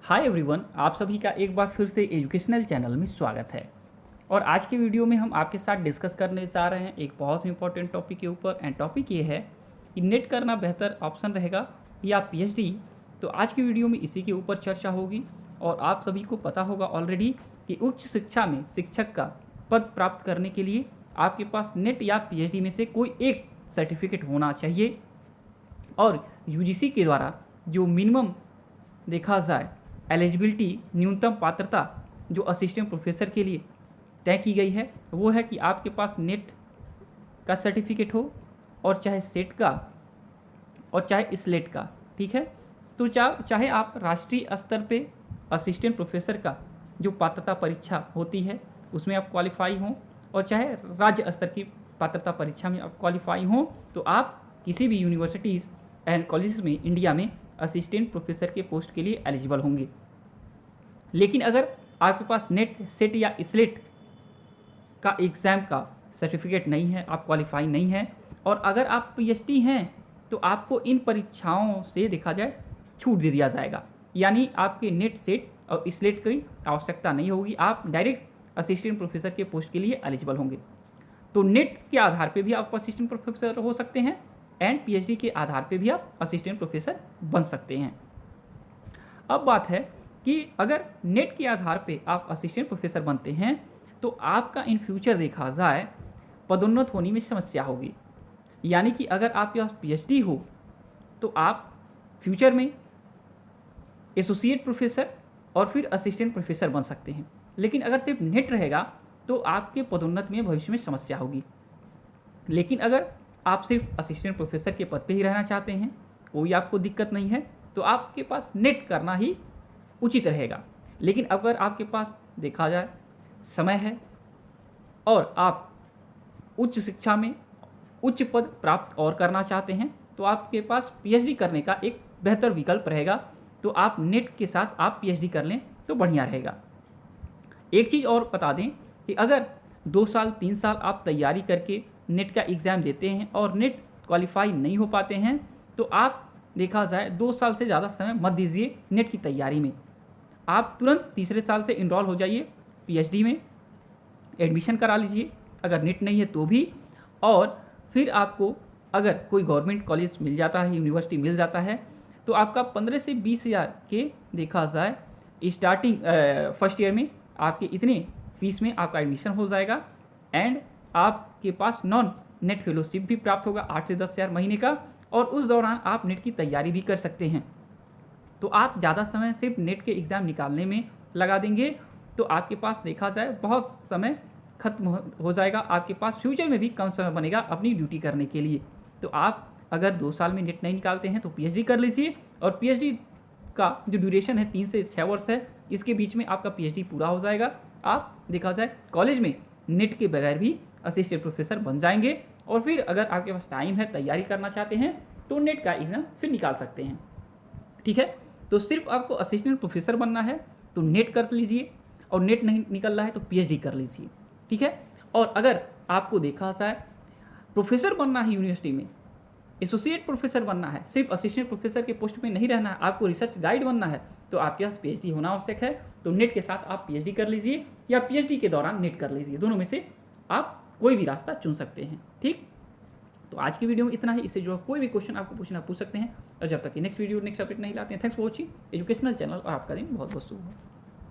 Hi everyone, आप सभी का एक बार फिर से एजुकेशनल चैनल में स्वागत है। और आज के वीडियो में हम आपके साथ डिस्कस करने जा रहे हैं एक बहुत ही इंपॉर्टेंट टॉपिक के ऊपर। एंड टॉपिक ये है कि नेट करना बेहतर ऑप्शन रहेगा या पीएचडी। तो आज की वीडियो में इसी के ऊपर चर्चा होगी। और आप सभी को पता होगा ऑलरेडी कि उच्च शिक्षा में शिक्षक का पद प्राप्त करने के लिए आपके पास नेट या पीएचडी में से कोई एक सर्टिफिकेट होना चाहिए। और यूजीसी के द्वारा जो मिनिमम देखा जाए एलिजिबिलिटी, न्यूनतम पात्रता जो असिस्टेंट प्रोफेसर के लिए तय की गई है वो है कि आपके पास नेट का सर्टिफिकेट हो, और चाहे सेट का और चाहे स्लेट का। ठीक है, तो चाहे आप राष्ट्रीय स्तर पे असिस्टेंट प्रोफेसर का जो पात्रता परीक्षा होती है उसमें आप क्वालिफाई हों, और चाहे राज्य स्तर की पात्रता परीक्षा में आप क्वालिफाई हों, तो आप किसी भी यूनिवर्सिटीज़ एंड कॉलेजेस में इंडिया में असिस्टेंट प्रोफेसर के पोस्ट के लिए एलिजिबल होंगे। लेकिन अगर आपके पास नेट, सेट या स्लेट का एग्ज़ाम का सर्टिफिकेट नहीं है, आप क्वालिफाई नहीं हैं, और अगर आप पीएचडी हैं तो आपको इन परीक्षाओं से देखा जाए छूट दे दिया जाएगा। यानी आपके नेट, सेट और स्लेट की आवश्यकता नहीं होगी, आप डायरेक्ट असिस्टेंट प्रोफेसर के पोस्ट के लिए एलिजिबल होंगे। तो नेट के आधार पे भी आप असिस्टेंट प्रोफेसर हो सकते हैं, एंड पीएचडी के आधार पे भी आप असिस्टेंट प्रोफेसर बन सकते हैं। अब बात है कि अगर नेट के आधार पे आप असिस्टेंट प्रोफेसर बनते हैं तो आपका इन फ्यूचर देखा जाए पदोन्नत होने में समस्या होगी। यानी कि अगर आपके पास पीएचडी हो तो आप फ्यूचर में एसोसिएट प्रोफेसर और फिर असिस्टेंट प्रोफेसर बन सकते हैं। लेकिन अगर सिर्फ नेट रहेगा तो आपके पदोन्नत में भविष्य में समस्या होगी। लेकिन अगर आप सिर्फ असिस्टेंट प्रोफेसर के पद पे ही रहना चाहते हैं, कोई आपको दिक्कत नहीं है, तो आपके पास नेट करना ही उचित रहेगा। लेकिन अगर आपके पास देखा जाए समय है और आप उच्च शिक्षा में उच्च पद प्राप्त और करना चाहते हैं, तो आपके पास पीएचडी करने का एक बेहतर विकल्प रहेगा। तो आप नेट के साथ आप पीएचडी कर लें तो बढ़िया रहेगा। एक चीज़ और बता दें कि अगर 2 साल 3 साल आप तैयारी करके नेट का एग्ज़ाम देते हैं और नेट क्वालिफाई नहीं हो पाते हैं, तो आप देखा जाए 2 साल से ज़्यादा समय मत दीजिए नेट की तैयारी में। आप तुरंत तीसरे साल से इनरोल हो जाइए, पीएचडी में एडमिशन करा लीजिए अगर नेट नहीं है तो भी। और फिर आपको अगर कोई गवर्नमेंट कॉलेज मिल जाता है, यूनिवर्सिटी मिल जाता है, तो आपका 15 से 20 हज़ार के देखा जाए स्टार्टिंग फर्स्ट ईयर में आपके इतने फीस में आपका एडमिशन हो जाएगा। एंड आपके पास नॉन नेट फेलोशिप भी प्राप्त होगा 8 से 10 हज़ार महीने का, और उस दौरान आप नेट की तैयारी भी कर सकते हैं। तो आप ज़्यादा समय सिर्फ नेट के एग्ज़ाम निकालने में लगा देंगे तो आपके पास देखा जाए बहुत समय खत्म हो जाएगा, आपके पास फ्यूचर में भी कम समय बनेगा अपनी ड्यूटी करने के लिए। तो आप अगर 2 साल में नेट नहीं निकालते हैं तो पीएचडी कर लीजिए, और पीएचडी का जो ड्यूरेशन है 3 से 6 वर्ष है, इसके बीच में आपका पीएचडी पूरा हो जाएगा। आप देखा जाए कॉलेज में नेट के बगैर भी असिस्टेंट प्रोफेसर बन जाएंगे। और फिर अगर आपके पास टाइम है, तैयारी करना चाहते हैं, तो नेट का एग्ज़ाम फिर निकाल सकते हैं। ठीक है, तो सिर्फ आपको असिस्टेंट प्रोफेसर बनना है तो नेट कर लीजिए, और नेट नहीं निकल रहा है तो पीएचडी कर लीजिए। ठीक है, और अगर आपको देखा जाए प्रोफेसर बनना है, यूनिवर्सिटी में एसोसिएट प्रोफेसर बनना है, सिर्फ असिस्टेंट प्रोफेसर के पोस्ट में नहीं रहना है, आपको रिसर्च गाइड बनना है, तो आपके पास पीएचडी होना आवश्यक है। तो नेट के साथ आप पीएचडी कर लीजिए या पीएचडी के दौरान नेट कर लीजिए, दोनों में से आप कोई भी रास्ता चुन सकते हैं। ठीक, तो आज की वीडियो में इतना ही। इससे जो कोई भी क्वेश्चन आपको पूछना पूछ सकते हैं। और जब तक कि नेक्स्ट वीडियो, नेक्स्ट अपडेट नहीं लाते हैं, thanks for watching educational channel, और आपका दिन बहुत बहुत शुभ हो।